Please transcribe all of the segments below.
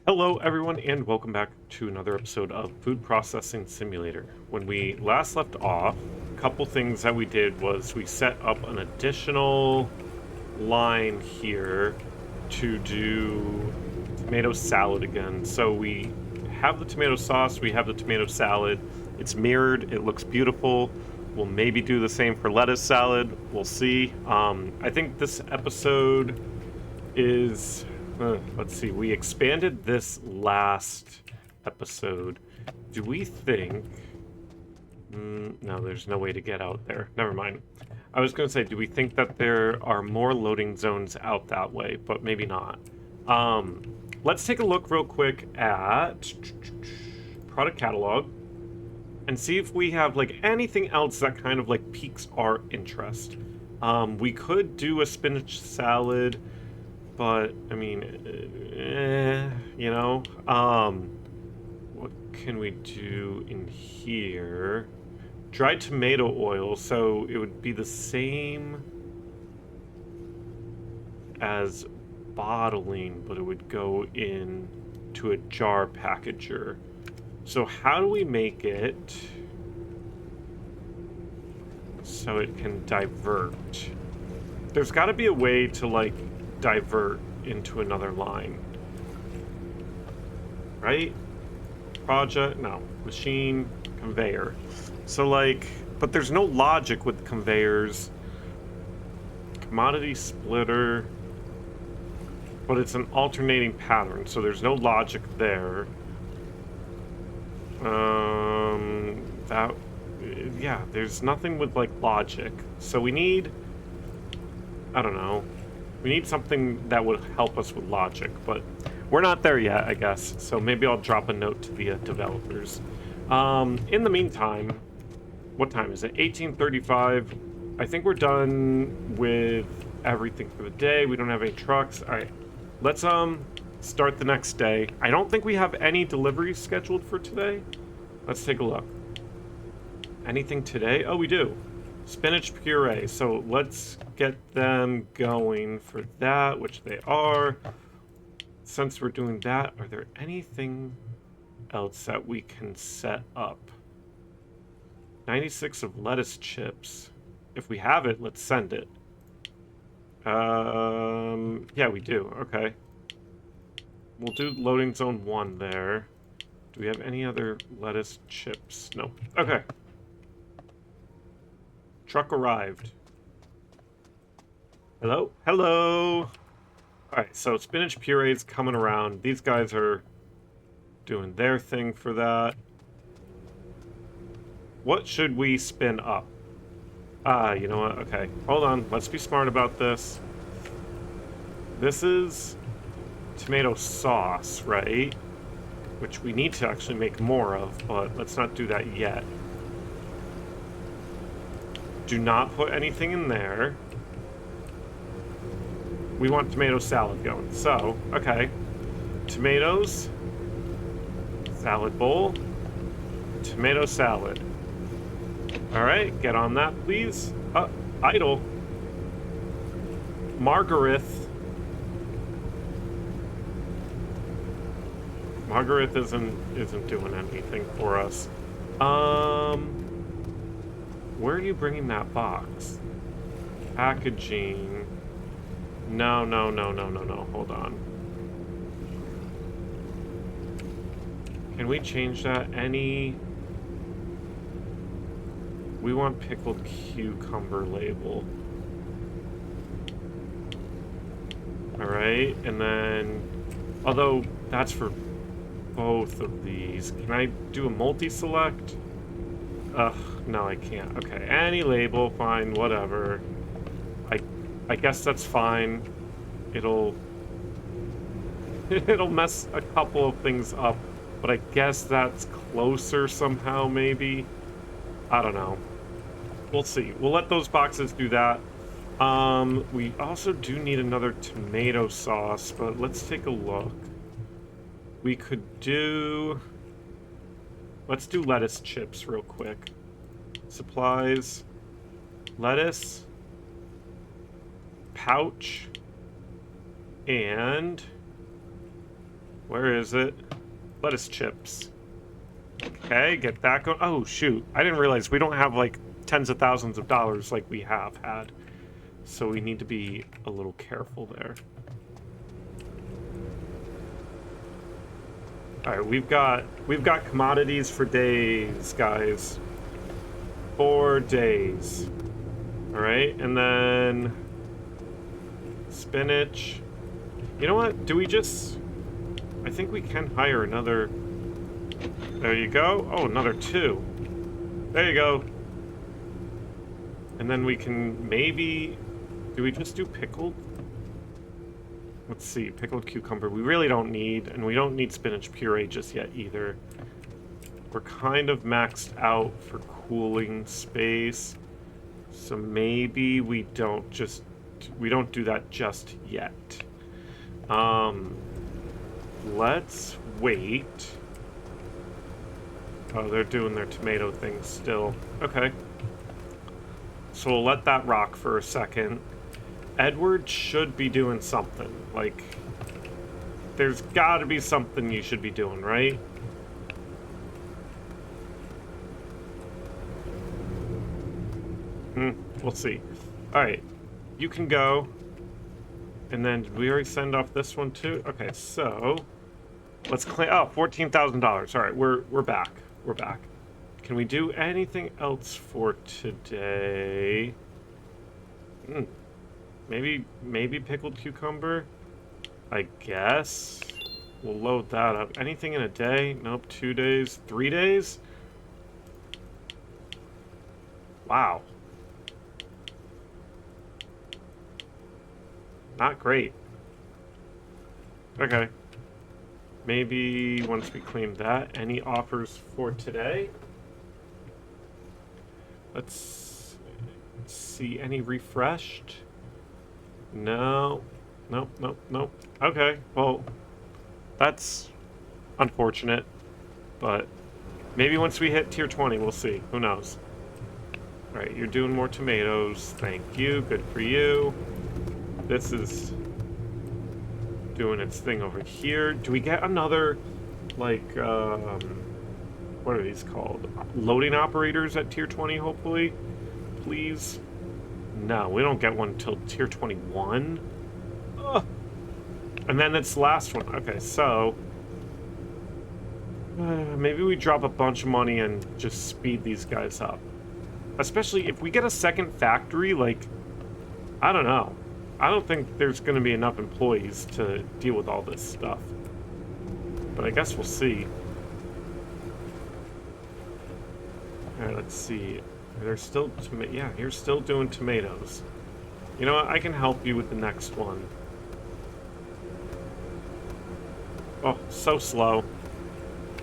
Hello, everyone, and welcome back to another episode of Food Processing Simulator. When we last left off, a couple things that we did was we set up an additional line here to do tomato salad again. So we have the tomato sauce, we have the tomato salad. It's mirrored, it looks beautiful. We'll maybe do the same for lettuce salad. We'll see. I think this episode is let's see, we expanded this last episode. Do we think... no, there's no way to get out there. Never mind. I was going to say, do we think that there are more loading zones out that way? But maybe not. Let's take a look real quick at product catalog and see if we have like anything else that kind of like piques our interest. We could do a spinach salad, but I mean, what can we do in here? Dried tomato oil, so it would be the same as bottling, but it would go in to a jar packager. So how do we make it so it can divert? There's got to be a way to like divert into another line, right? Project, no, machine, conveyor. So like, but there's no logic with conveyors. Commodity splitter, but it's an alternating pattern, so there's no logic there. Yeah, there's nothing with like logic. So we need, I don't know, we need something that would help us with logic, but we're not there yet, I guess. So maybe I'll drop a note to the developers. In the meantime, what time is it? 18:35. I think we're done with everything for the day. We don't have any trucks. All right, let's start the next day. I don't think we have any deliveries scheduled for today. Let's take a look. Anything today? Oh, we do. Spinach puree. So let's get them going for that, which they are. Since we're doing that, are there anything else that we can set up? 96 of lettuce chips. If we have it, let's send it. Yeah, we do. Okay. We'll do loading zone 1 there. Do we have any other lettuce chips? No. Okay. Truck arrived. Hello? Hello! Alright, so spinach puree's coming around. These guys are doing their thing for that. What should we spin up? You know what? Okay, hold on. Let's be smart about this. This is tomato sauce, right? Which we need to actually make more of, but let's not do that yet. Do not put anything in there. We want tomato salad going. So, okay. Tomatoes. Salad bowl. Tomato salad. Alright, get on that, please. Idle. Margareth. Margareth isn't doing anything for us. Where are you bringing that box? Packaging. No. Hold on. Can we change that? We want pickled cucumber label. Alright, and then... Although, that's for both of these. Can I do a multi-select? Ugh, no, I can't. Okay, any label, fine, whatever. I guess that's fine. It'll mess a couple of things up, but I guess that's closer somehow, maybe. I don't know. We'll see. We'll let those boxes do that. We also do need another tomato sauce, but let's take a look. We could do... Let's do lettuce chips real quick. Supplies. Lettuce. Pouch. And... Where is it? Lettuce chips. Okay, get that going. Oh, shoot. I didn't realize we don't have, like, tens of thousands of dollars like we have had. So we need to be a little careful there. Alright, we've got commodities for days, guys. 4 days. Alright, and then spinach. You know what? Do we just... I think we can hire another... There you go. Oh, another 2. There you go. And then we can maybe... Do we just do pickled? Let's see, pickled cucumber. We really don't need, and we don't need spinach puree just yet either. We're kind of maxed out for cooling space. So maybe we don't do that just yet. Let's wait. Oh, they're doing their tomato thing still. Okay. So we'll let that rock for a second. Edward should be doing something. Like, there's gotta be something you should be doing, right? We'll see. Alright, you can go. And then, did we already send off this one too? Okay, so let's claim. Oh, $14,000. Alright, we're back. We're back. Can we do anything else for today? Maybe pickled cucumber? I guess. We'll load that up. Anything in a day? Nope. 2 days? 3 days? Wow. Not great. Okay. Maybe once we claim that. Any offers for today? Let's see. Any refreshed? No. Nope, nope, nope. Okay, well, that's unfortunate. But maybe once we hit tier 20, we'll see. Who knows? Alright, you're doing more tomatoes. Thank you. Good for you. This is doing its thing over here. Do we get another, like, what are these called? Loading operators at tier 20, hopefully? Please? No, we don't get one until tier 21. Ugh. And then it's the last one. Okay, so maybe we drop a bunch of money and just speed these guys up. Especially if we get a second factory, like, I don't know. I don't think there's going to be enough employees to deal with all this stuff. But I guess we'll see. Alright, let's see. They're still, yeah, you're still doing tomatoes. You know what? I can help you with the next one. Oh, so slow.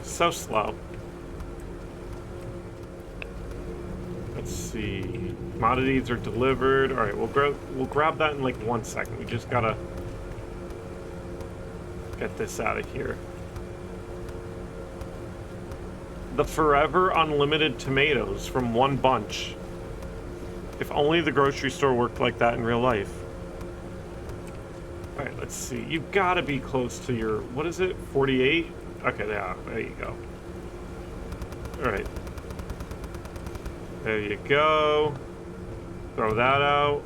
So slow. Let's see. Commodities are delivered. All right, we'll grab that in like 1 second. We just gotta get this out of here. The forever unlimited tomatoes from one bunch. If only the grocery store worked like that in real life. All right, let's see. You've got to be close to your, what is it, 48? Okay, yeah, there you go. All right. There you go. Throw that out.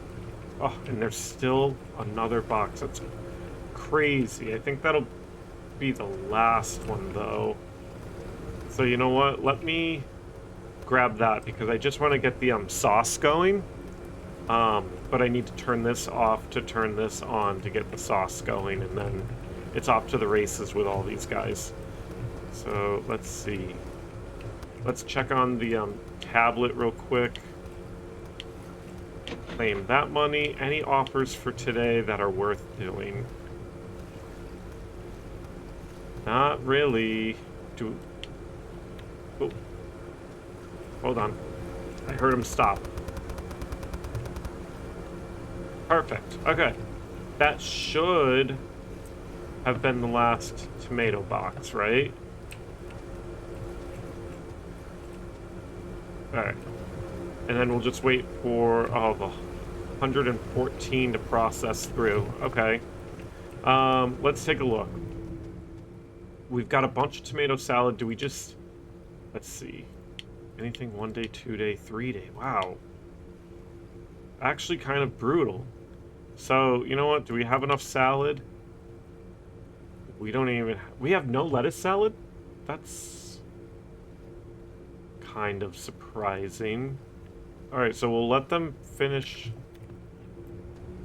Oh, and there's still another box. That's crazy. I think that'll be the last one, though. So you know what? Let me grab that because I just want to get the sauce going. But I need to turn this off to turn this on to get the sauce going, and then it's off to the races with all these guys. So let's see. Let's check on the tablet real quick. Claim that money. Any offers for today that are worth doing? Not really. Oh. Hold on. I heard him stop. Perfect. Okay. That should have been the last tomato box, right? Alright. And then we'll just wait for, the 114 to process through. Okay. Let's take a look. we've got a bunch of tomato salad. Do we just... Let's see. Anything 1 day, 2 day, 3 day. Wow. Actually kind of brutal. So, you know what? Do we have enough salad? We don't even... We have no lettuce salad? That's kind of surprising. Alright, so we'll let them finish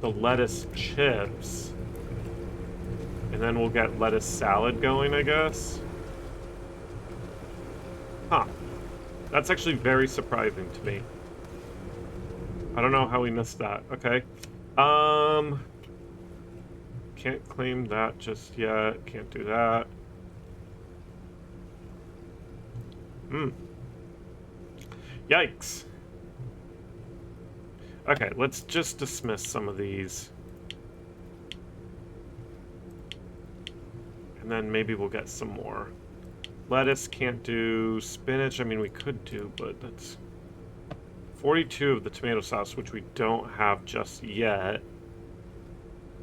the lettuce chips. And then we'll get lettuce salad going, I guess. Huh. That's actually very surprising to me. I don't know how we missed that. Okay. Can't claim that just yet. Can't do that. Yikes. Okay, let's just dismiss some of these. And then maybe we'll get some more. Lettuce can't do. Spinach, I mean, we could do, but that's 42 of the tomato sauce, which we don't have just yet.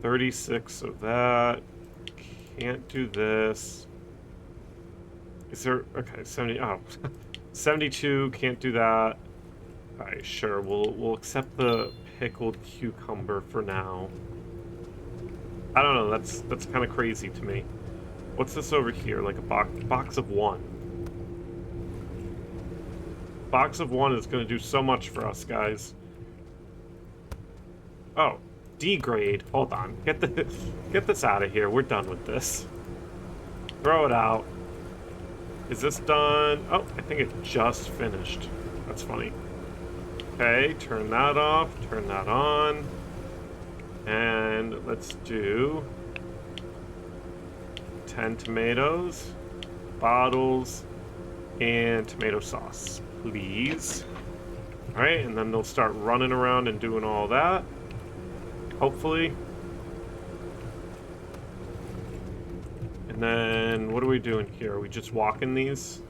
36 of that. Can't do this. Is there... Okay, 70... Oh. 72, can't do that. Alright, sure. We'll accept the pickled cucumber for now. I don't know, that's kind of crazy to me. What's this over here? Like a box of 1. Box of 1 is going to do so much for us, guys. Oh, D grade. Hold on. Get this out of here. We're done with this. Throw it out. Is this done? Oh, I think it just finished. That's funny. Okay, turn that off. Turn that on. And let's do 10 tomatoes, bottles, and tomato sauce, please. All right, and then they'll start running around and doing all that. Hopefully. And then, what are we doing here? Are we just walking these?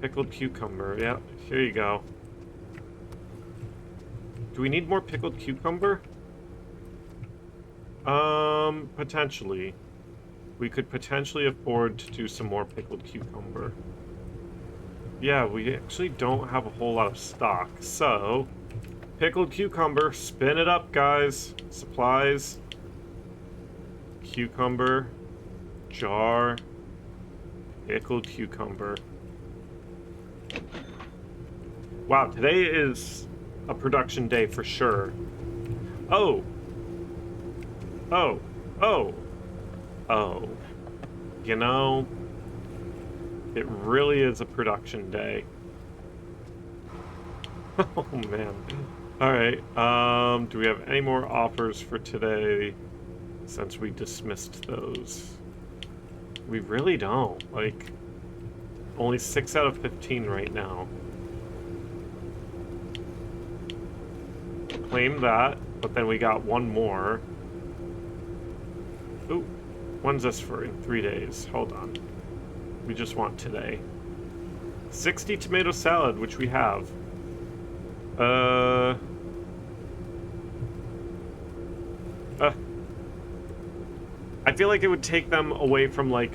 Pickled cucumber. Yeah, here you go. Do we need more pickled cucumber? Potentially. We could potentially afford to do some more pickled cucumber. Yeah, we actually don't have a whole lot of stock, so... Pickled cucumber, spin it up, guys. Supplies. Cucumber. Jar. Pickled cucumber. Wow, today is a production day for sure. Oh! Oh! Oh! Oh. You know, it really is a production day. Oh, man. Alright, do we have any more offers for today since we dismissed those? We really don't. Like, only 6 out of 15 right now. Claim that, but then we got one more. Ooh, when's this for? In 3 days. Hold on. We just want today. 60 tomato salad, which we have. I feel like it would take them away from, like,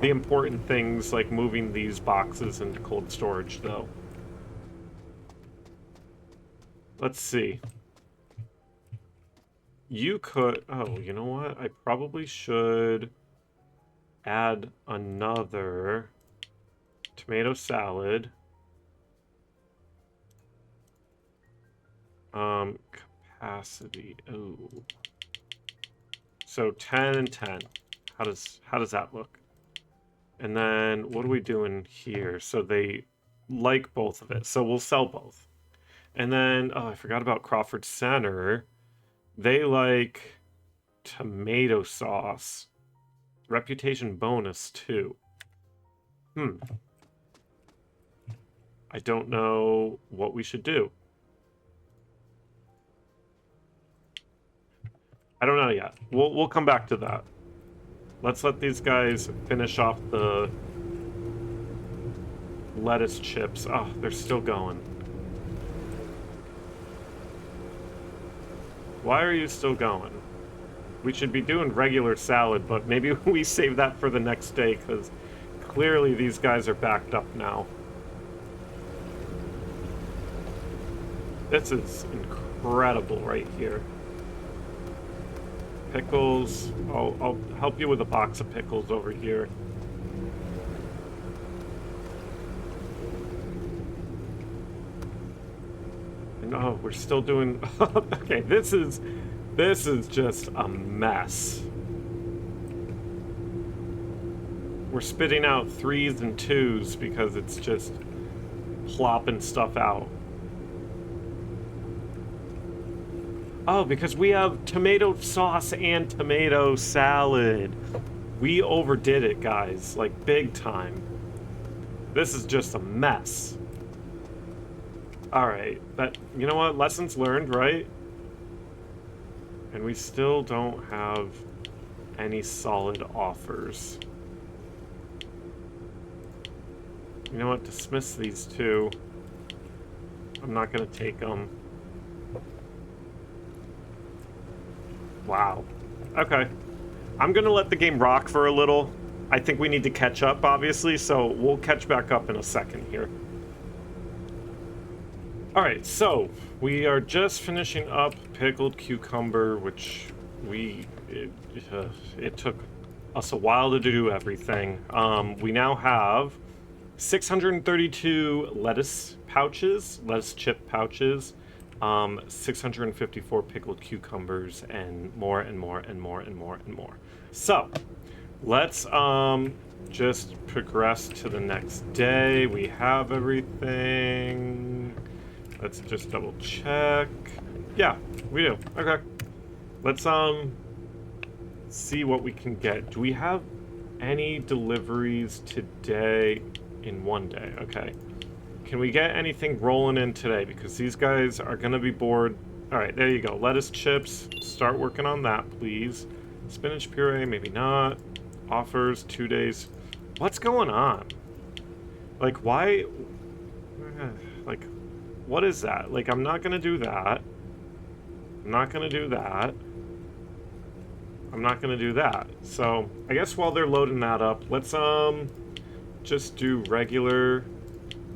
the important things, like moving these boxes into cold storage, though. Let's see. You could... Oh, you know what? I probably should add another tomato salad. Capacity. Oh. So 10 and 10. How does that look? And then what are we doing here? So they like both of it. So we'll sell both. And then, oh, I forgot about Crawford Center. They like tomato sauce. Reputation bonus, too. I don't know what we should do. I don't know yet. We'll come back to that. Let's let these guys finish off the lettuce chips. Oh, they're still going. Why are you still going? We should be doing regular salad, but maybe we save that for the next day, because clearly these guys are backed up now. This is incredible right here. Pickles. I'll help you with a box of pickles over here. No, we're still doing... Okay, this is just a mess. We're spitting out 3s and 2s because it's just plopping stuff out. Oh, because we have tomato sauce and tomato salad. We overdid it, guys, like big time. This is just a mess. All right, you know what? Lessons learned, right? And we still don't have any solid offers. You know what? Dismiss these two. I'm not gonna take them. Wow. Okay. I'm gonna let the game rock for a little. I think we need to catch up, obviously, so we'll catch back up in a second here. Alright, so we are just finishing up pickled cucumber, which it took us a while to do everything. We now have 632 lettuce chip pouches, 654 pickled cucumbers, and more and more and more and more and more. So let's just progress to the next day. We have everything. Let's just double check. Yeah, we do. Okay. Let's see what we can get. Do we have any deliveries today in one day? Okay. Can we get anything rolling in today? Because these guys are gonna be bored. All right, there you go. Lettuce chips. Start working on that, please. Spinach puree, maybe not. Offers 2 days. What's going on? Like, why? Like, what is that? Like, I'm not gonna do that. I'm not gonna do that. I'm not gonna do that. So, I guess while they're loading that up, let's just do regular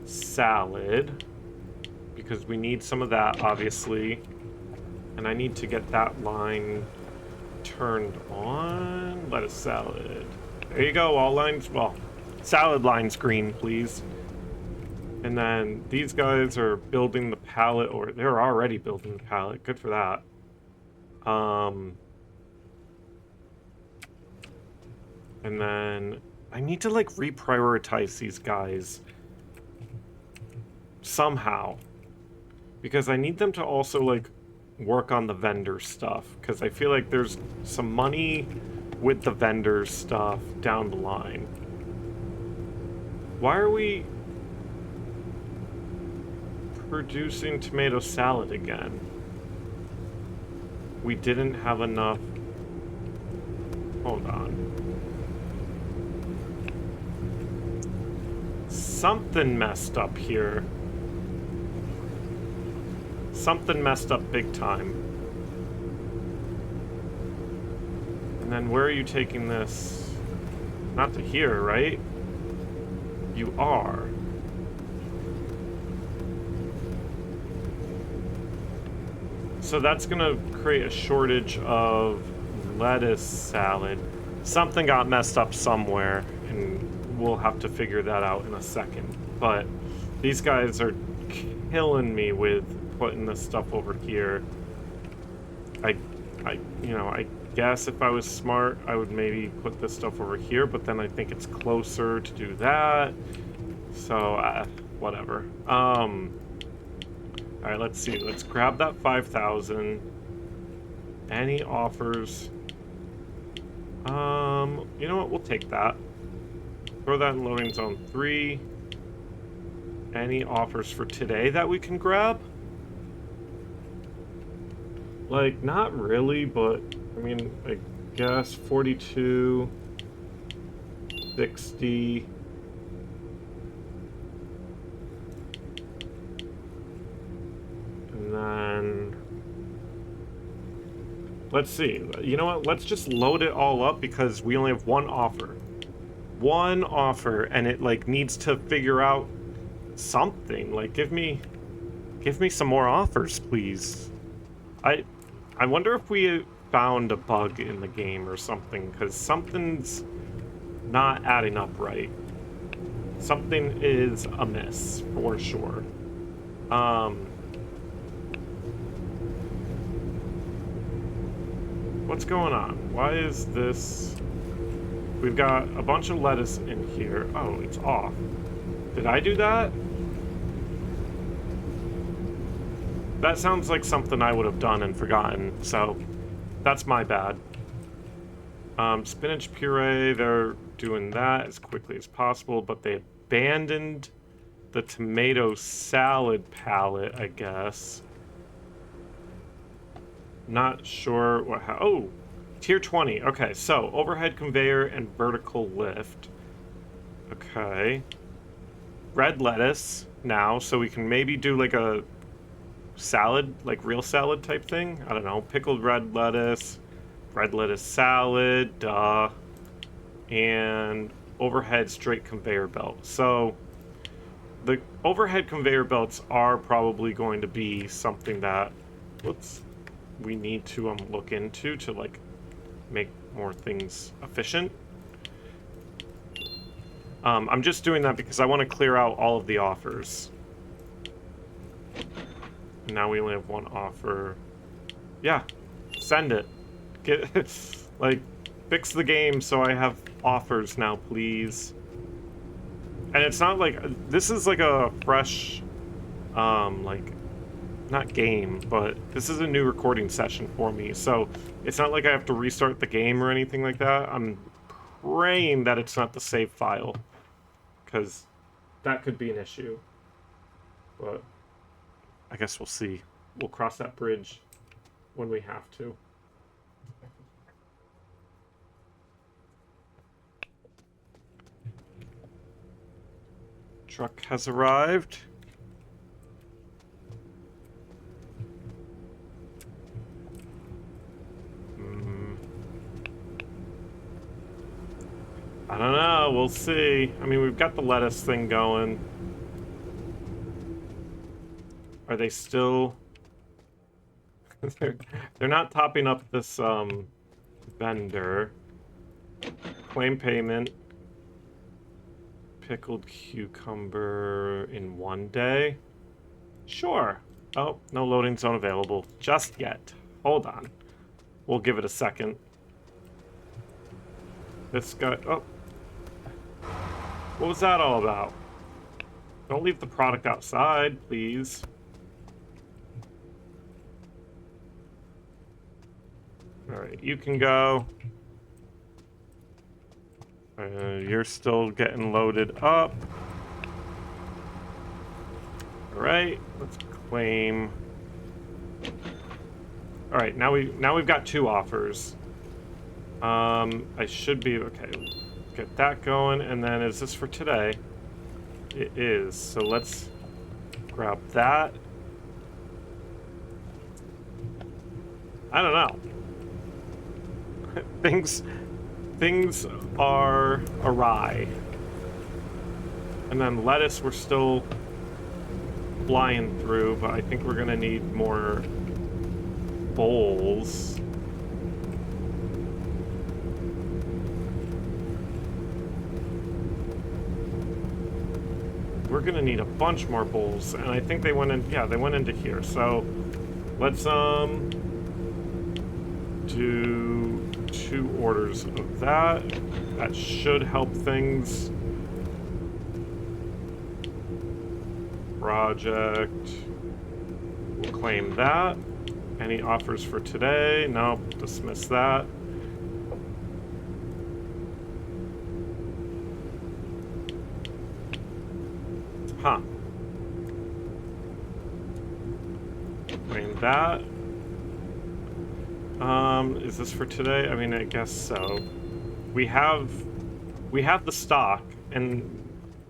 salad, because we need some of that, obviously. And I need to get that line turned on. Lettuce salad. There you go, all lines, well, salad lines green, please. And then these guys are building the pallet, or they're already building the pallet. Good for that. And then I need to, like, reprioritize these guys somehow, because I need them to also, like, work on the vendor stuff, because I feel like there's some money with the vendor stuff down the line. Why are we producing tomato salad again? We didn't have enough. Hold on. Something messed up here. Something messed up big time. And then where are you taking this? Not to here, right? You are. So that's gonna create a shortage of lettuce salad. Something got messed up somewhere, and we'll have to figure that out in a second. But these guys are killing me with putting this stuff over here. I guess if I was smart, I would maybe put this stuff over here, but then I think it's closer to do that. So, whatever. All right, let's see. Let's grab that 5,000. Any offers? You know what? We'll take that. Throw that in loading zone 3. Any offers for today that we can grab? Like, not really, but I mean, I guess 42, 60. And then Let's see. You know what? Let's just load it all up because we only have one offer. One offer, and it like needs to figure out something. Like, give me some more offers, please. I wonder if we found a bug in the game or something, because something's not adding up right. Something is amiss for sure. What's going on? Why is this? We've got a bunch of lettuce in here. Oh, it's off. Did I do that? That sounds like something I would have done and forgotten, so that's my bad. Spinach puree, they're doing that as quickly as possible, but they abandoned the tomato salad palette, I guess. Not sure what. Oh, tier 20. Okay, so overhead conveyor and vertical lift. Okay. Red lettuce now, so we can maybe do like a salad, like real salad type thing. I don't know. Pickled red lettuce salad, and overhead straight conveyor belt. So the overhead conveyor belts are probably going to be something that, we need to look into to like make more things efficient. I'm just doing that because I want to clear out all of the offers. And now we only have one offer. Yeah, send it. Get like fix the game so I have offers now, please. And it's not like this is like a fresh, like, not game, but this is a new recording session for me, so it's not like I have to restart the game or anything like that. I'm praying that it's not the save file, because that could be an issue. But I guess we'll see. We'll cross that bridge when we have to. Truck has arrived. I don't know, we'll see. I mean, we've got the lettuce thing going. Are they still... they're not topping up this, vendor. Claim payment. Pickled cucumber in 1 day. Sure. Oh, no loading zone available just yet. Hold on. We'll give it a second. This guy... Oh. What was that all about? Don't leave the product outside, please. Alright, you can go. You're still getting loaded up. Alright, let's claim. Alright, now we've got 2 offers. I should be okay. Get that going, and then is this for today? It is. So let's grab that. I don't know. Things are awry. And then lettuce we're still flying through, but I think we're gonna need more bowls. We're gonna need a bunch more bowls, and I think they went in. Yeah, they went into here. So let's do 2 orders of that. That should help things. Project. We'll claim that. Any offers for today? Nope. Dismiss that. Huh. Claim that. Is this for today? I mean, I guess so. We have the stock and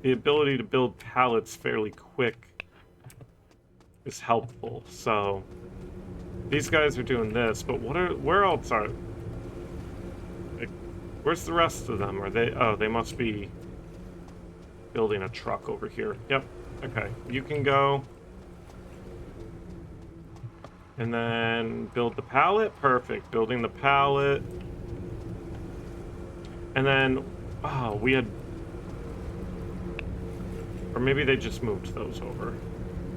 the ability to build pallets fairly quick is helpful, so These guys are doing this, but where else are... Like, where's the rest of them? Are they... Oh, they must be building a truck over here. Yep. Okay. You can go. And then build the pallet. Perfect. Building the pallet. And then... Oh, we had... Or maybe they just moved those over.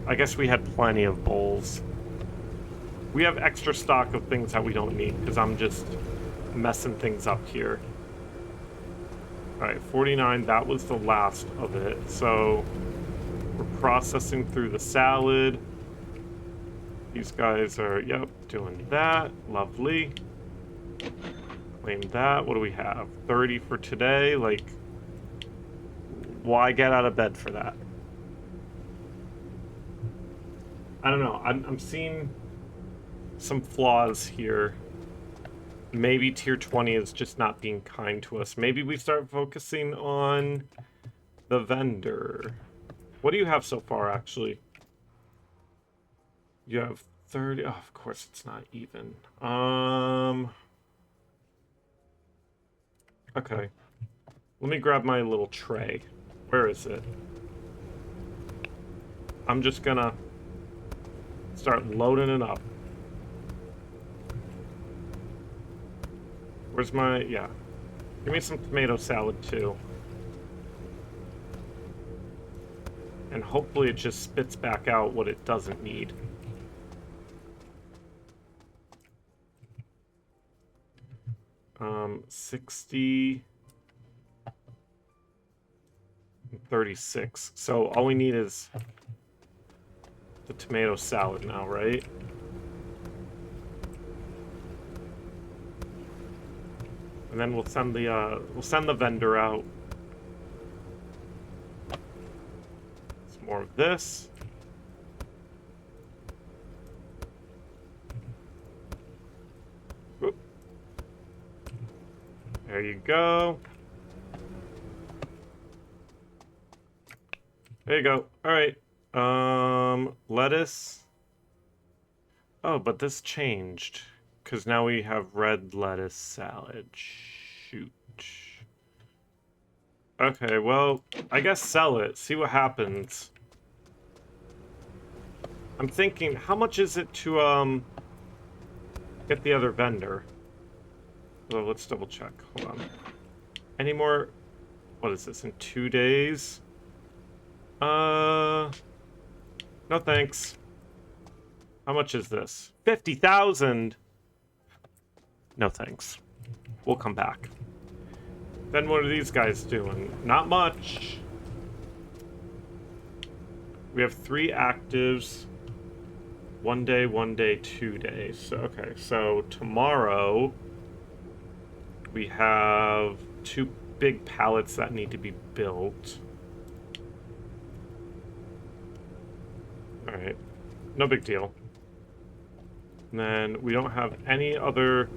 I guess we had plenty of bowls. We have extra stock of things that we don't need, because I'm just messing things up here. Alright, 49, that was the last of it. So, we're processing through the salad. These guys are, yep, doing that. Lovely. Claim that. What do we have? 30 for today. Like, why get out of bed for that? I don't know. I'm seeing some flaws here. Maybe tier 20 is just not being kind to us. Maybe we start focusing on the vendor. What do you have so far, actually? You have 30. Oh, of course it's not even. Okay. Let me grab my little tray. Where is it? I'm just gonna start loading it up. Where's my... Yeah. Give me some tomato salad, too. And hopefully it just spits back out what it doesn't need. Um, 60... 36. So all we need is the tomato salad now, right? And then we'll send the vendor out. Some more of this. Whoop. There you go. There you go. All right. Lettuce. Oh, but this changed. Because now we have red lettuce salad. Shoot. Okay, well, I guess sell it. See what happens. I'm thinking, how much is it to, get the other vendor? Well, let's double check. Hold on. Any more... What is this, in 2 days? No thanks. How much is this? 50,000! No thanks. We'll come back. Then what are these guys doing? Not much. We have 3 actives. 1 day, 1 day, 2 days. So, okay, so tomorrow we have 2 big pallets that need to be built. Alright. No big deal. And then we don't have any other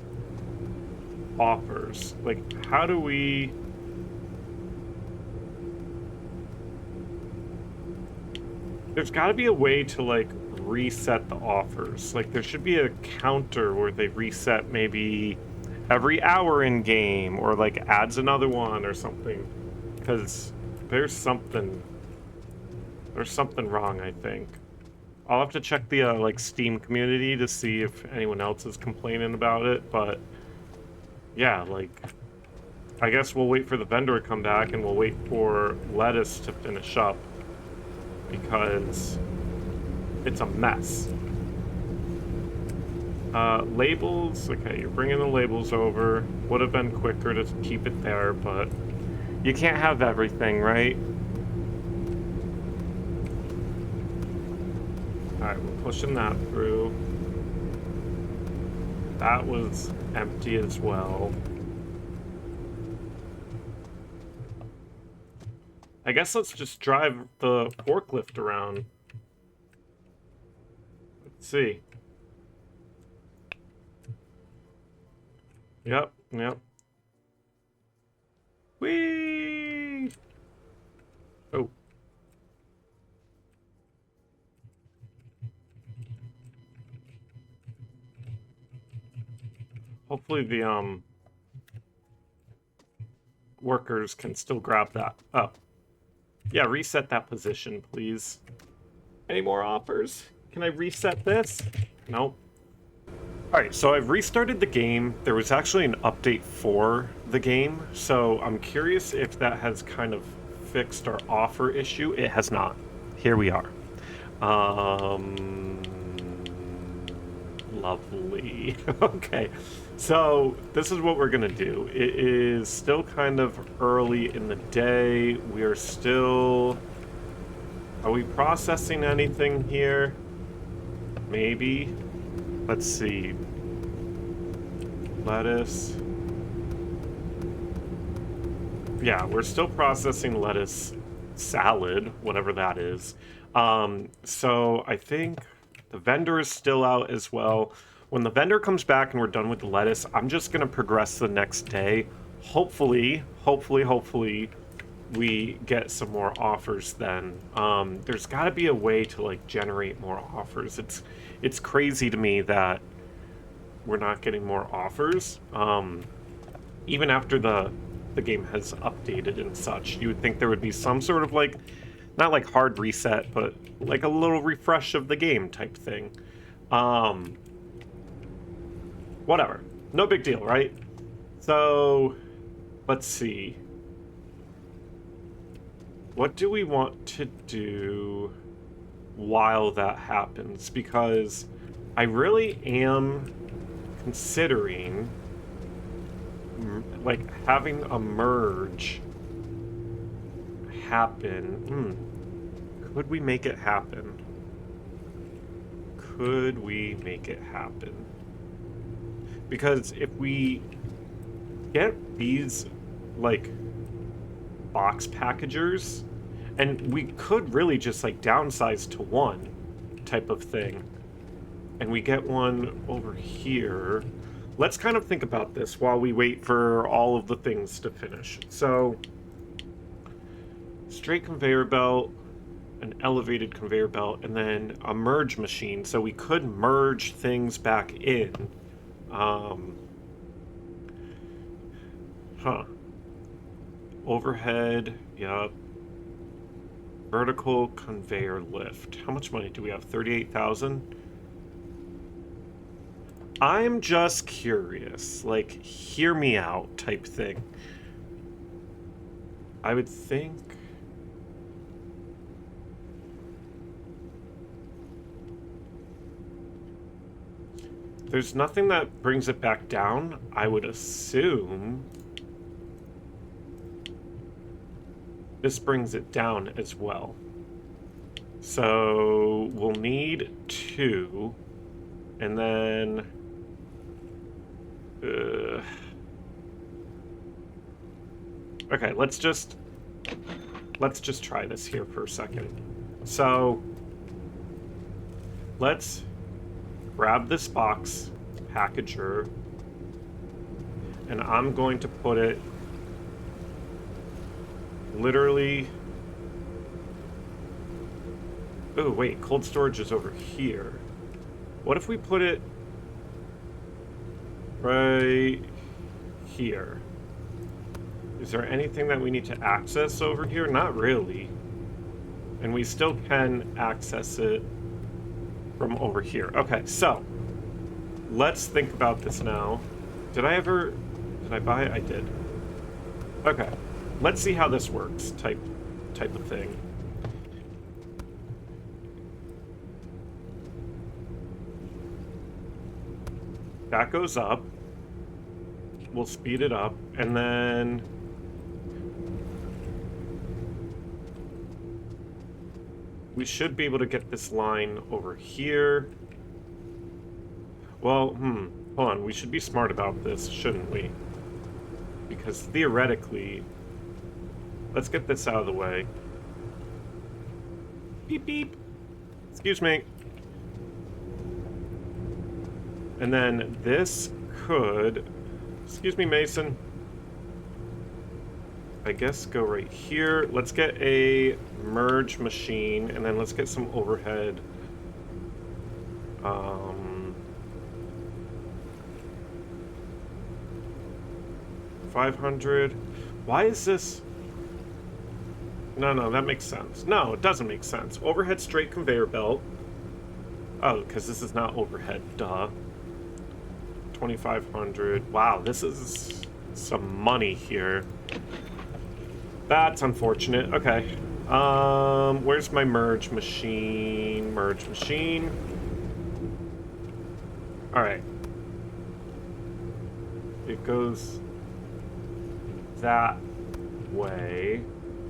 offers. Like, how do we... There's got to be a way to, like, reset the offers. Like, there should be a counter where they reset maybe every hour in game, or, like, adds another one or something. Because there's something wrong, I think. I'll have to check the, like, Steam community to see if anyone else is complaining about it, but... Yeah, like, I guess we'll wait for the vendor to come back and we'll wait for lettuce to finish up, because it's a mess. Labels, okay, you're bringing the labels over. Would have been quicker to keep it there, but you can't have everything, right? Alright, we're pushing that through. That was empty as well. I guess let's just drive the forklift around. Let's see. Yep, yep. Whee! Oh. Hopefully the workers can still grab that. Oh. Yeah, reset that position, please. Any more offers? Can I reset this? Nope. Alright, so I've restarted the game. There was actually an update for the game, so I'm curious if that has kind of fixed our offer issue. It has not. Here we are. Lovely. Okay, so this is what we're gonna do. It is still kind of early in the day. We are still... Are we processing anything here? Maybe. Let's see. Lettuce. Yeah, we're still processing lettuce salad, whatever that is. So I think the vendor is still out as well. When the vendor comes back and we're done with the lettuce, I'm just gonna progress the next day. Hopefully, we get some more offers then. There's gotta be a way to like generate more offers. It's crazy to me that we're not getting more offers. Even after the game has updated and such, you would think there would be some sort of like, not like hard reset, but like a little refresh of the game type thing. Whatever. No big deal, right? So, let's see. What do we want to do while that happens? Because I really am considering like having a merge happen. Could we make it happen? Could we make it happen? Because if we get these like box packagers, and we could really just like downsize to one type of thing, and we get one over here. Let's kind of think about this while we wait for all of the things to finish. So, straight conveyor belt, an elevated conveyor belt, and then a merge machine. So we could merge things back in. Overhead, yep. Vertical conveyor lift. How much money do we have? 38,000? I'm just curious, like, hear me out type thing. I would think... There's nothing that brings it back down. I would assume this brings it down as well. So we'll need 2, and then okay, let's just try this here for a second. So let's grab this box packager, and I'm going to put it literally... Oh, wait, cold storage is over here. What if we put it right here? Is there anything that we need to access over here? Not really. And we still can access it from over here. Okay, so let's think about this now. Did I buy it? I did. Okay, let's see how this works, type of thing. That goes up. We'll speed it up, and then we should be able to get this line over here. Well, hold on. We should be smart about this, shouldn't we? Because theoretically... Let's get this out of the way. Beep, beep. Excuse me. And then this could... Excuse me, Mason. I guess go right here. Let's get a merge machine, and then let's get some overhead. 2,500. Why is this? No, that makes sense. No, it doesn't make sense. Overhead straight conveyor belt. Oh, because this is not overhead. Duh. 2,500. Wow, this is some money here. That's unfortunate. Okay. Where's my merge machine? Merge machine. All right. It goes that way.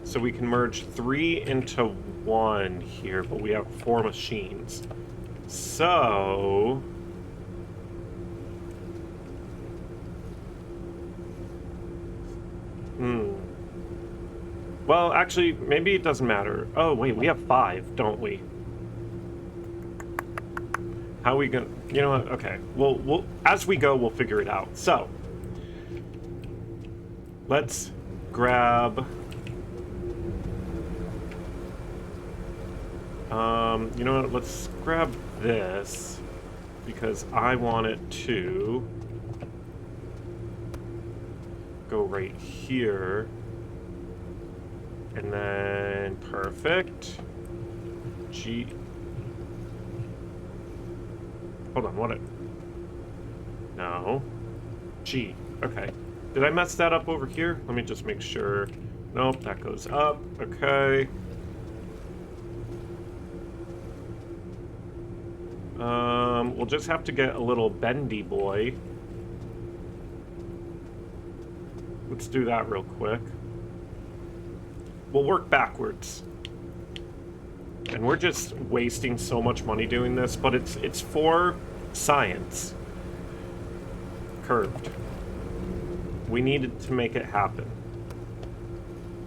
So we can merge 3 into 1 here, but we have 4 machines. So... Well, actually, maybe it doesn't matter. Oh, wait, we have 5, don't we? How are we gonna... You know what? Okay. We'll as we go, we'll figure it out. So... Let's grab... you know what? Let's grab this, because I want it to go right here. And then, perfect. G. Hold on, what? No. G. Okay. Did I mess that up over here? Let me just make sure. Nope, that goes up. Okay. We'll just have to get a little bendy boy. Let's do that real quick. We'll work backwards. And we're just wasting so much money doing this, but it's for science. Curved. We needed to make it happen.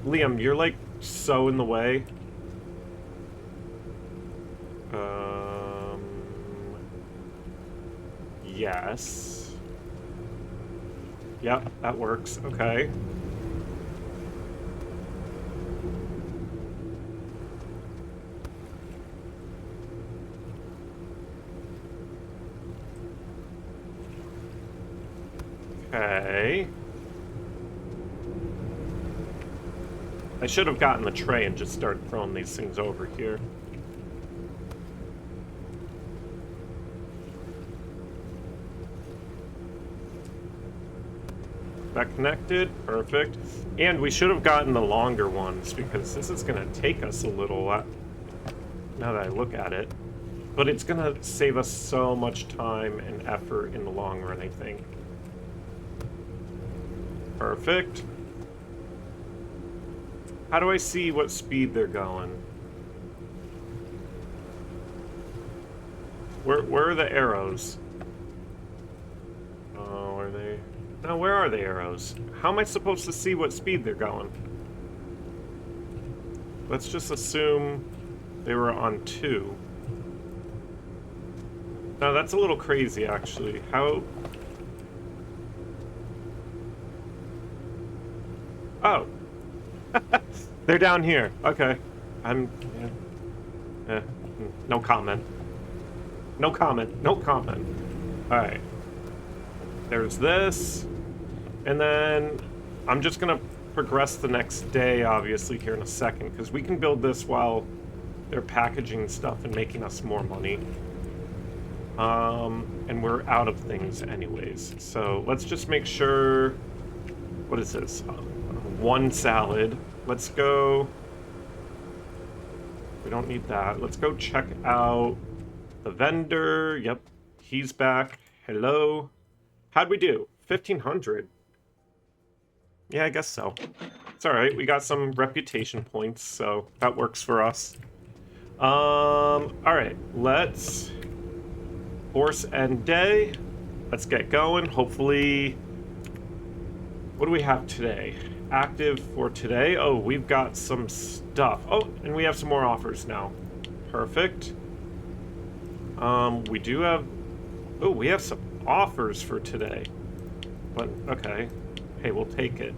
Liam, you're like so in the way. Yes. Yep, that works. Okay. Okay. I should have gotten the tray and just started throwing these things over here. That connected, perfect. And we should have gotten the longer ones, because this is going to take us a little while, now that I look at it. But it's going to save us so much time and effort in the long run, I think. Perfect. How do I see what speed they're going? Where are the arrows? Oh, are they? No, where are the arrows? How am I supposed to see what speed they're going? Let's just assume they were on 2. No, that's a little crazy, actually. How... Oh. They're down here. Okay. No comment. No comment. No comment. Alright. There's this. And then I'm just going to progress the next day, obviously, here in a second, because we can build this while they're packaging stuff and making us more money. And we're out of things anyways. So let's just make sure... What is this? 1 salad. Let's go... We don't need that. Let's go check out the vendor. Yep, he's back. Hello. How'd we do? 1,500. Yeah, I guess so. It's alright. We got some reputation points, so that works for us. Alright. Let's... Force end day. Let's get going. Hopefully... What do we have today? Active for today. Oh, we've got some stuff. Oh, and we have some more offers now. Perfect. We do have... Oh, we have some offers for today. But, okay. Hey, we'll take it.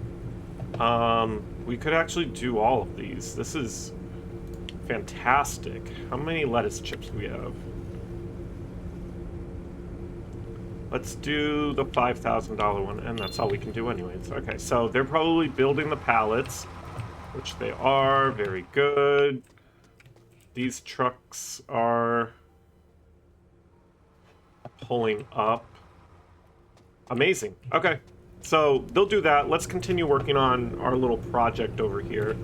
We could actually do all of these. This is fantastic. How many lettuce chips do we have? Let's do the $5,000 one, and that's all we can do anyways. Okay, so they're probably building the pallets, which they are. Very good. These trucks are pulling up. Amazing. Okay, so they'll do that. Let's continue working on our little project over here.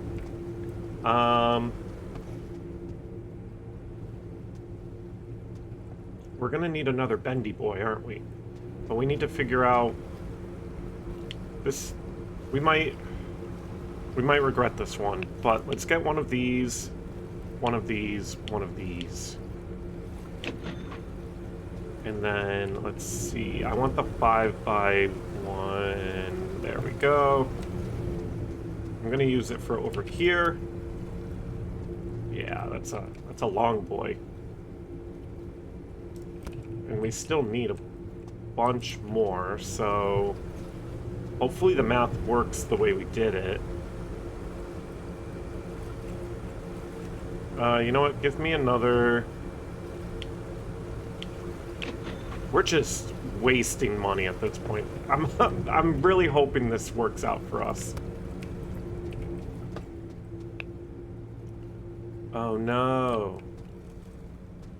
We're gonna need another bendy boy, aren't we? But we need to figure out this. We might regret this one, but let's get one of these, one of these, one of these. And then, let's see, I want the 5x1. There we go. I'm gonna use it for over here. Yeah, that's a long boy. And we still need a bunch more, so hopefully the math works the way we did it. You know what? Give me another. We're just wasting money at this point. I'm really hoping this works out for us. Oh no.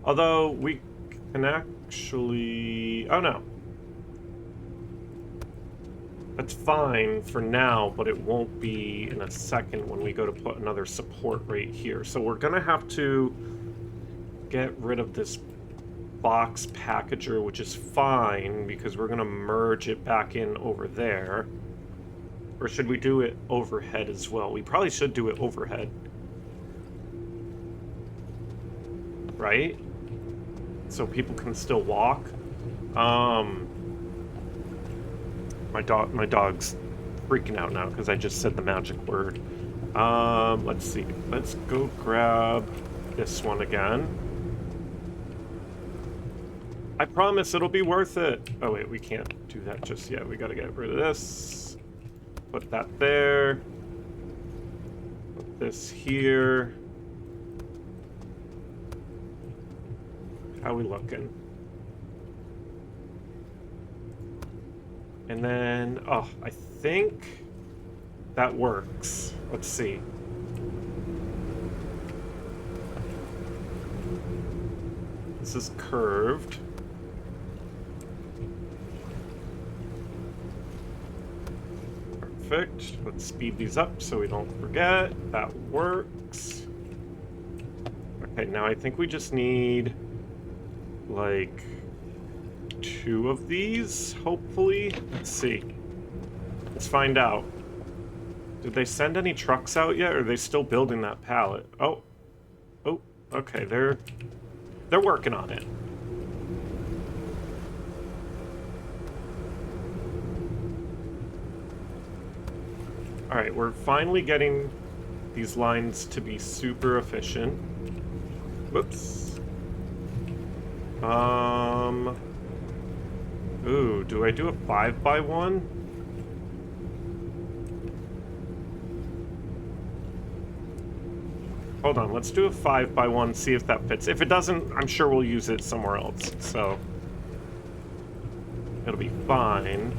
Although we can actually. Oh no. That's fine for now, but it won't be in a second when we go to put another support right here. So we're gonna have to get rid of this box packager, which is fine because we're gonna merge it back in over there. Or should we do it overhead as well? We probably should do it overhead. Right? So people can still walk. My dog's freaking out now because I just said the magic word. Let's see. Let's go grab this one again. I promise it'll be worth it. Oh wait, we can't do that just yet. We gotta get rid of this. Put that there. Put this here. How we looking? And then, oh, I think that works. Let's see. This is curved. Perfect. Let's speed these up so we don't forget. That works. Okay, now I think we just need like 2 of these, hopefully. Let's see. Let's find out. Did they send any trucks out yet, or are they still building that pallet? Oh. Oh, okay, they're working on it. Alright, we're finally getting these lines to be super efficient. Whoops. Ooh, do I do a 5x1? Hold on, let's do a 5x1, see if that fits. If it doesn't, I'm sure we'll use it somewhere else, so it'll be fine.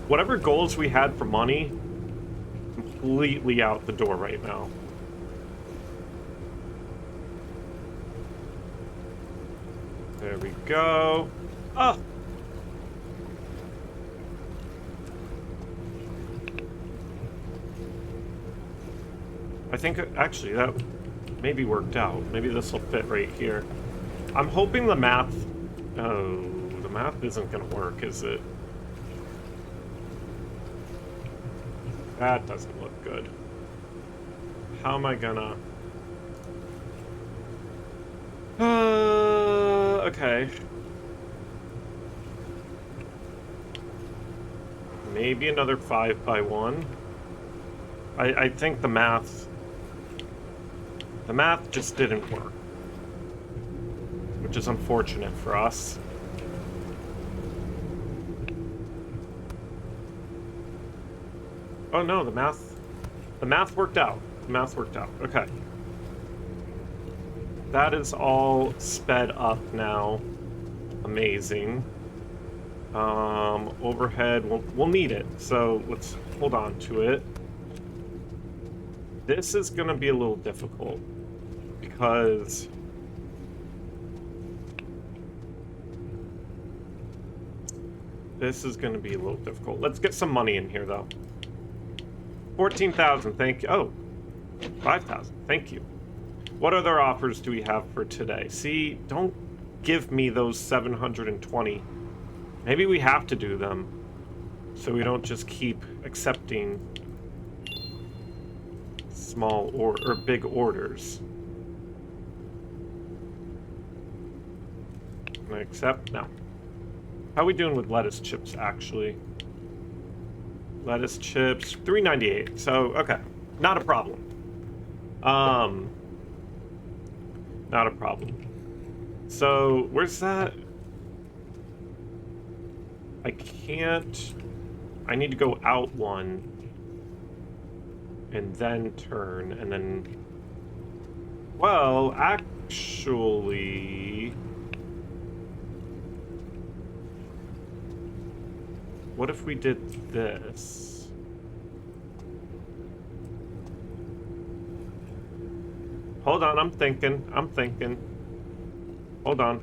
Whatever goals we had for money, completely out the door right now. There we go. Ah! I think, actually, that maybe worked out. Maybe this will fit right here. I'm hoping the math... Oh, the math isn't going to work, is it? That doesn't look good. How am I gonna... Okay. Maybe another 5x1. I think the math just didn't work, which is unfortunate for us. Oh no, the math worked out. The math worked out. Okay. That is all sped up now. The Amazing. Overhead, we'll need it, so let's hold on to it. This is gonna be a little difficult because this is gonna be a little difficult. Let's get some money in here though. 14,000, thank you. Oh, 5,000, thank you. What other offers do we have for today? See, don't give me those 720. Maybe we have to do them so we don't just keep accepting small or big orders. Can I accept? No. How are we doing with lettuce chips, actually? Lettuce chips, $3.98. So, okay. Not a problem. Not a problem. So, where's that? I can't... I need to go out one. And then turn, and then... Well, actually... What if we did this? Hold on, I'm thinking. Hold on.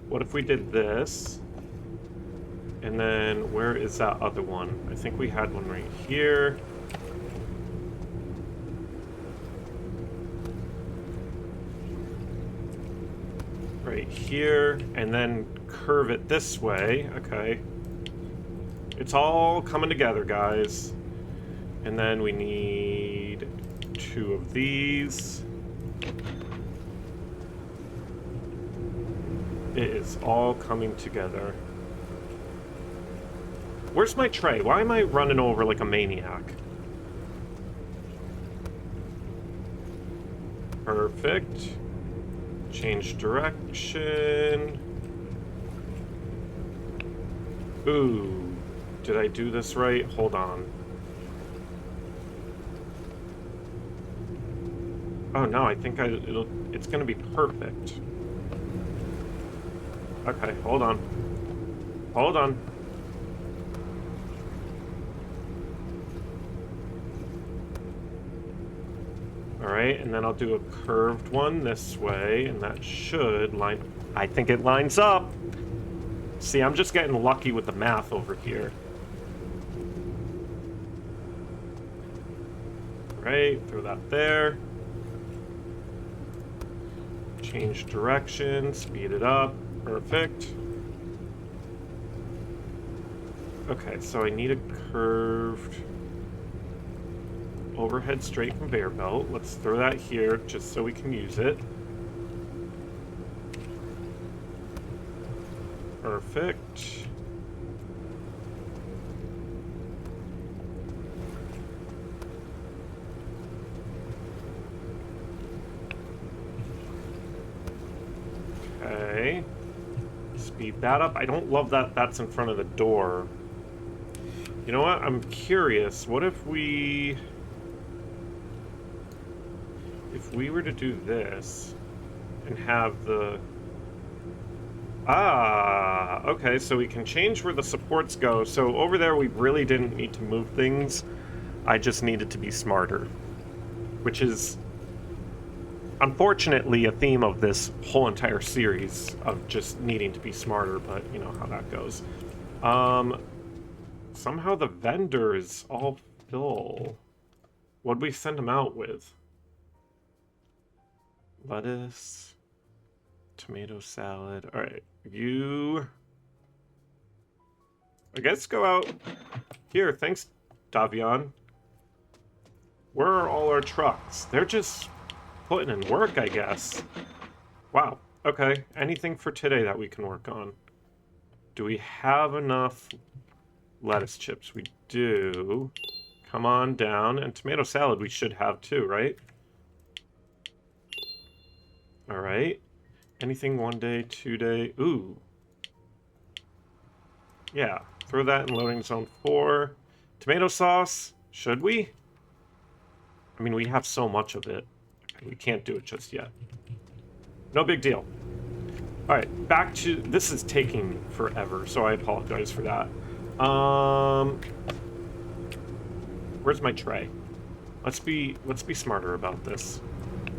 What if we did this? And then, where is that other one? I think we had one right here. Right here, and then curve it this way. Okay. It's all coming together, guys. And then we need 2 of these. It is all coming together. Where's my tray? Why am I running over like a maniac? Perfect. Change direction. Ooh. Did I do this right? Hold on. Oh no, I think it's gonna be perfect. Okay, hold on. Hold on. Alright, and then I'll do a curved one this way, and that should line... I think it lines up! See, I'm just getting lucky with the math over here. Alright, throw that there. Change direction, speed it up. Perfect. Okay, so I need a curved... overhead straight conveyor belt. Let's throw that here just so we can use it. Perfect. Okay. Speed that up. I don't love that that's in front of the door. You know what? I'm curious. What if we... if we were to do this and have the... Ah, okay, so we can change where the supports go. So over there, we really didn't need to move things. I just needed to be smarter, which is unfortunately a theme of this whole entire series of just needing to be smarter, but you know how that goes. Somehow the vendors all fill. What'd we send them out with? Lettuce, tomato salad. All right, you... I guess go out here. Thanks, Davion. Where are all our trucks? They're just putting in work, I guess. Wow. Okay. Anything for today that we can work on? Do we have enough lettuce chips? We do. Come on down. And tomato salad we should have too, right? All right. Anything 1 day, 2 day? Ooh. Yeah. Throw that in loading zone 4. Tomato sauce. Should we? I mean, we have so much of it. We can't do it just yet. No big deal. All right, back to this is taking forever, so I apologize for that. Where's my tray? Let's be smarter about this.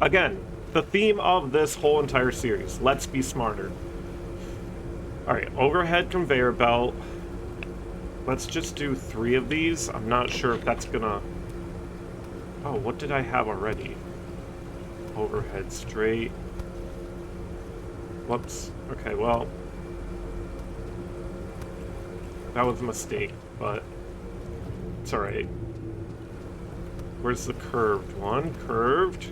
Again, the theme of this whole entire series. Let's be smarter. All right, overhead conveyor belt. Let's just do 3 of these. I'm not sure if that's gonna... Oh, what did I have already? Overhead straight. Whoops. Okay, well... That was a mistake, but... It's alright. Where's the curved one? Curved.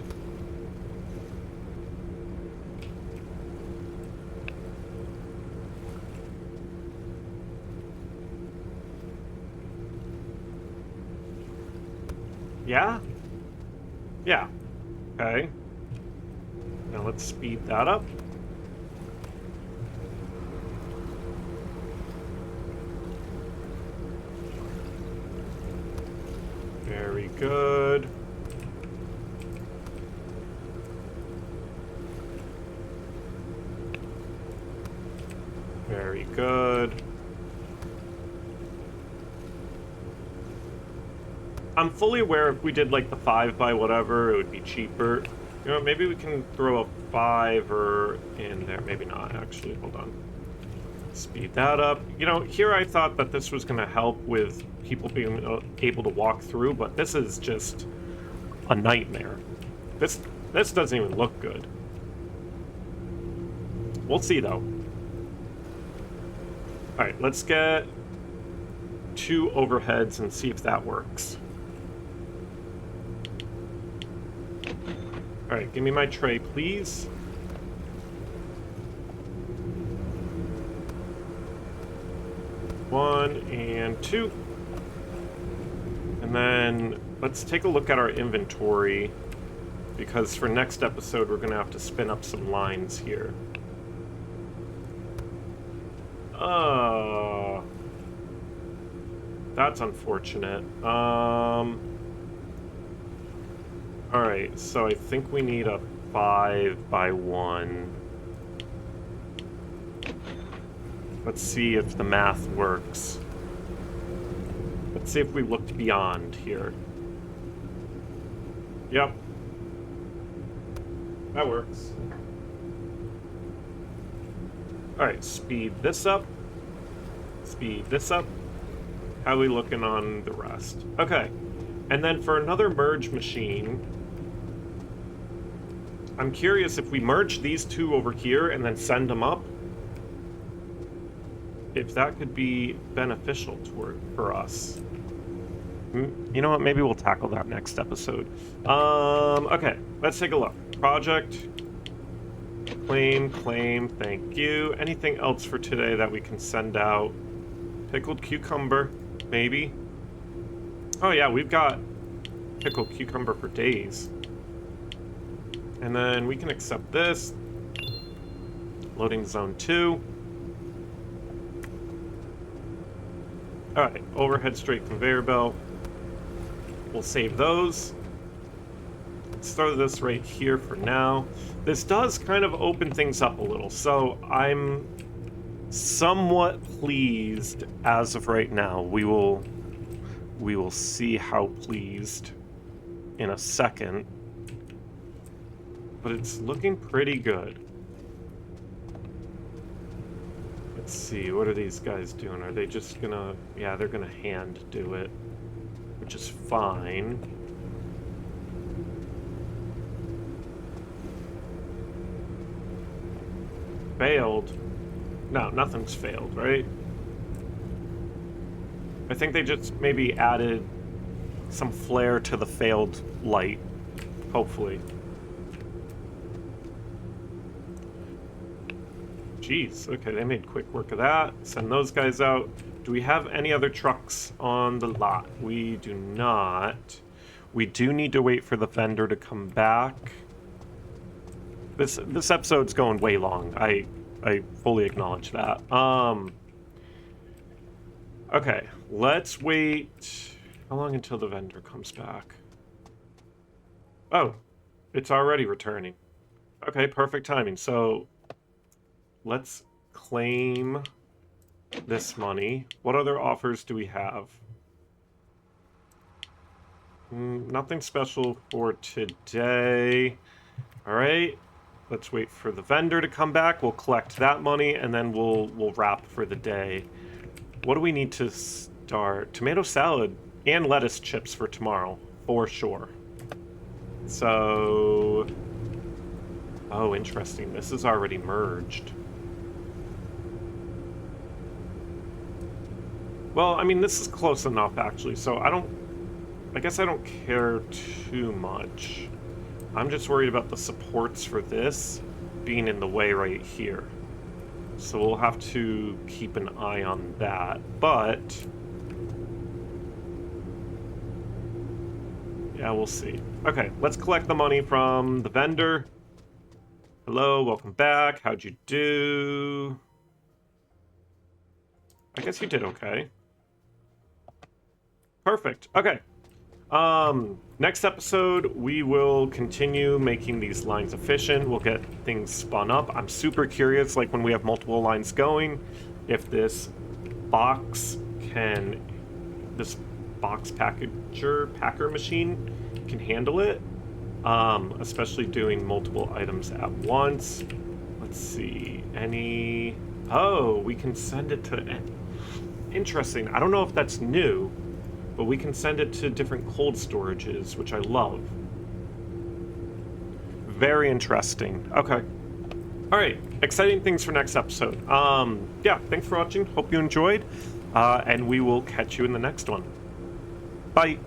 Yeah? Yeah. Okay. Now let's speed that up. Very good. Very good. I'm fully aware if we did like the 5 by whatever, it would be cheaper. You know, maybe we can throw a 5 in there. Maybe not, actually. Hold on. Speed that up. You know, here I thought that this was going to help with people being able to walk through, but this is just a nightmare. This doesn't even look good. We'll see, though. All right, let's get 2 overheads and see if that works. All right, give me my tray, please. One and 2. And then let's take a look at our inventory, because for next episode we're gonna have to spin up some lines here. That's unfortunate. Alright, so I think we need a 5 by 1. Let's see if the math works. Let's see if we looked beyond here. Yep. That works. Alright, speed this up. Speed this up. How are we looking on the rest? Okay. And then for another merge machine, I'm curious if we merge these 2 over here and then send them up, if that could be beneficial for us. You know what? Maybe we'll tackle that next episode. Okay, let's take a look. Project. Claim, thank you. Anything else for today that we can send out? Pickled cucumber, maybe. Oh yeah, we've got pickled cucumber for days. And then we can accept this. Loading zone 2. Alright, overhead straight conveyor belt. We'll save those. Let's throw this right here for now. This does kind of open things up a little, so I'm somewhat pleased as of right now. We will see how pleased in a second. But it's looking pretty good. Let's see, what are these guys doing? Are they just gonna... Yeah, they're gonna hand do it, which is fine. Failed? No, nothing's failed, right? I think they just maybe added some flair to the failed light, hopefully. Jeez, okay, they made quick work of that. Send those guys out. Do we have any other trucks on the lot? We do not. We do need to wait for the vendor to come back. This episode's going way long. I fully acknowledge that. Okay, let's wait. How long until the vendor comes back? Oh, it's already returning. Okay, perfect timing. So let's claim this money. What other offers do we have? Nothing special for today. All right. Let's wait for the vendor to come back. We'll collect that money, and then we'll wrap for the day. What do we need to start? Tomato salad and lettuce chips for tomorrow, for sure. So... oh, interesting. This is already merged. Well, I mean, this is close enough, actually, so I guess I don't care too much. I'm just worried about the supports for this being in the way right here. So we'll have to keep an eye on that, but... yeah, we'll see. Okay, let's collect the money from the vendor. Hello, welcome back. How'd you do? I guess you did okay. Perfect. Okay. Next episode, we will continue making these lines efficient. We'll get things spun up. I'm super curious, like when we have multiple lines going, if this box packer machine can handle it, especially doing multiple items at once. Let's see, oh, we can send it to, interesting. I don't know if that's new, but we can send it to different cold storages, which I love. Very interesting. Okay. All right. Exciting things for next episode. Yeah, thanks for watching. Hope you enjoyed. And we will catch you in the next one. Bye.